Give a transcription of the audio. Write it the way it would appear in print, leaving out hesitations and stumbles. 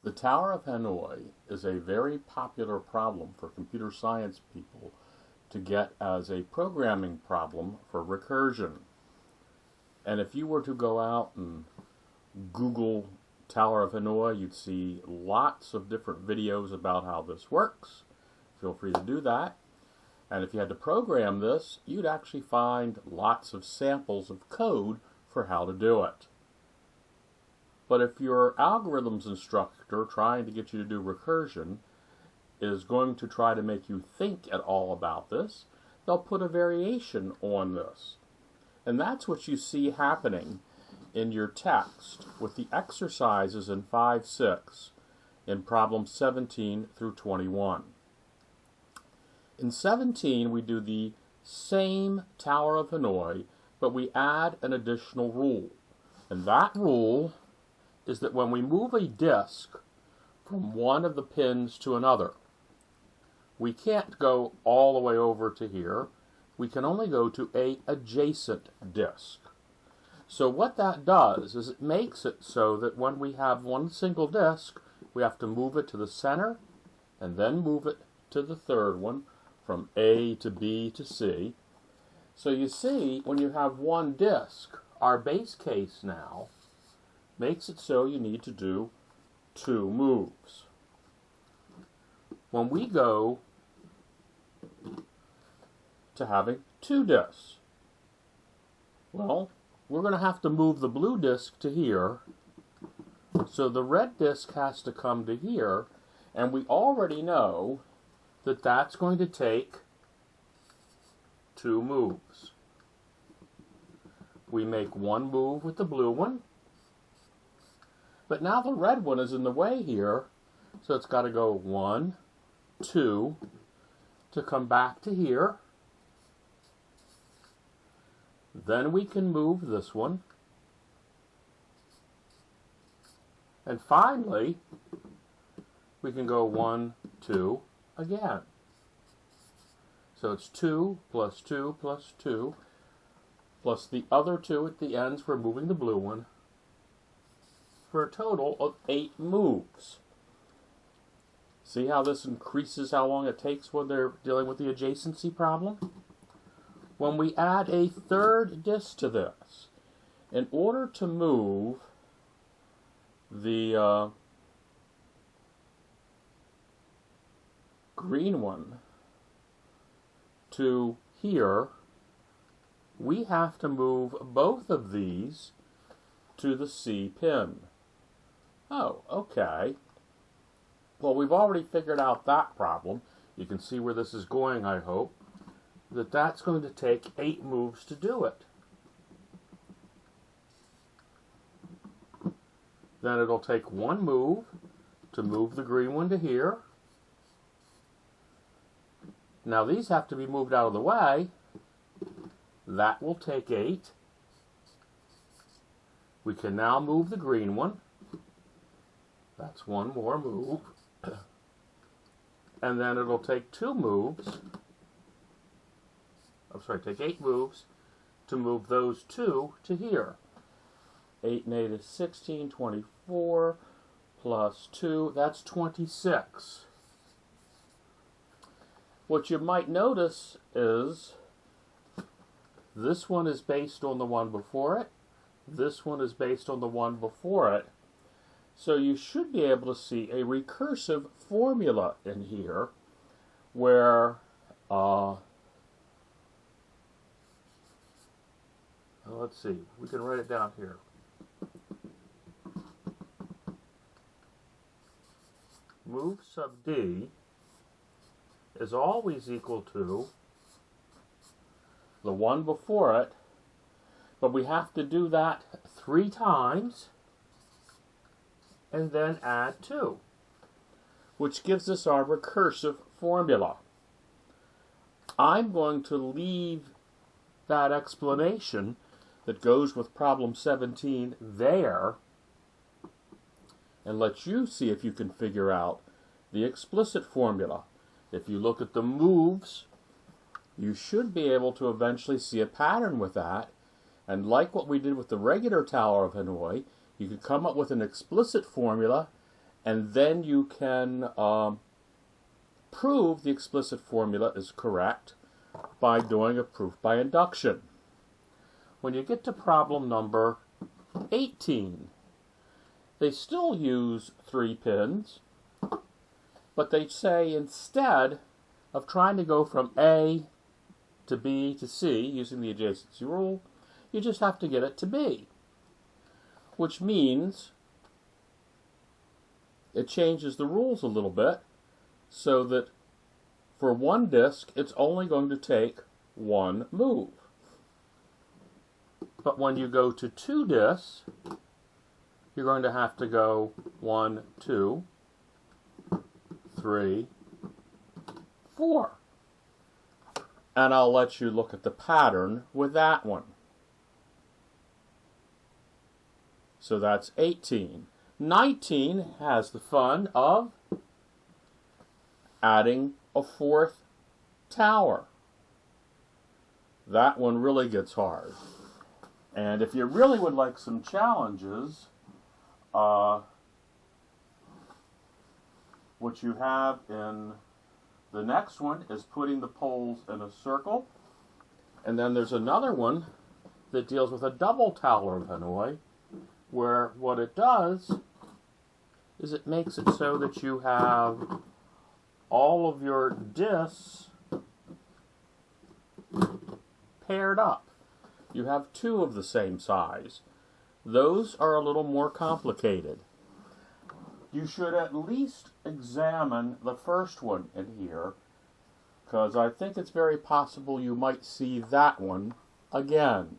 The Tower of Hanoi is a very popular problem for computer science people to get as a programming problem for recursion. And if you were to go out and Google Tower of Hanoi, you'd see lots of different videos about how this works. Feel free to do that. And if you had to program this, you'd actually find lots of samples of code for how to do it. But if your algorithms instructor trying to get you to do recursion is going to try to make you think at all about this, they'll put a variation on this. And that's what you see happening in your text with the exercises in 5-6 in problem 17 through 21. In 17, we do the same Tower of Hanoi, but we add an additional rule. And that rule is that when we move a disk from one of the pins to another, we can't go all the way over to here. We can only go to an adjacent disk. So what that does is it makes it so that when we have one single disk, we have to move it to the center and then move it to the third one from A to B to C. So you see, when you have one disk, our base case now makes it so you need to do 2 moves. When we go to having 2 disks, well, we're going to have to move the blue disk to here, so the red disk has to come to here, and we already know that that's going to take 2 moves. We make one move with the blue one, but now the red one is in the way here, so it's got to go 1, 2, to come back to here. Then we can move this one. And finally, we can go 1, 2 again. So it's 2 plus 2 plus 2 plus the other 2 at the ends for moving the blue one, for a total of 8 moves. See how this increases how long it takes when they're dealing with the adjacency problem? When we add a third disk to this, in order to move the green one to here, we have to move both of these to the C pin. Oh, okay. Well, we've already figured out that problem. You can see where this is going, I hope. That's going to take 8 moves to do it. Then it'll take 1 move to move the green one to here. Now these have to be moved out of the way. That will take 8. We can now move the green one. That's 1 more move. And then it'll take 2 moves. Take 8 moves to move those 2 to here. 8 and 8 is 16, 24, plus 2, that's 26. What you might notice is this one is based on the one before it. This one is based on the one before it. So you should be able to see a recursive formula in here where let's see, we can write it down here. Move sub D is always equal to the one before it, but we have to do that 3 times and then add 2, which gives us our recursive formula. I'm going to leave that explanation that goes with problem 17 there and let you see if you can figure out the explicit formula. If you look at the moves, you should be able to eventually see a pattern with that, and like what we did with the regular Tower of Hanoi, you could come up with an explicit formula And then you can prove the explicit formula is correct by doing a proof by induction. When you get to problem number 18, they still use 3 pins, but they say instead of trying to go from A to B to C using the adjacency rule, you just have to get it to B, which means it changes the rules a little bit so that for one disk, it's only going to take 1 move. But when you go to 2 disks, you're going to have to go 1, 2, 3, 4. And I'll let you look at the pattern with that one. So that's 18. 19 has the fun of adding a 4th tower. That one really gets hard. And if you really would like some challenges, what you have in the next one is putting the poles in a circle. And then there's another one that deals with a double tower of Hanoi, where what it does is it makes it so that you have all of your disks paired up. You have 2 of the same size. Those are a little more complicated. You should at least examine the first one in here, because I think it's very possible you might see that one again.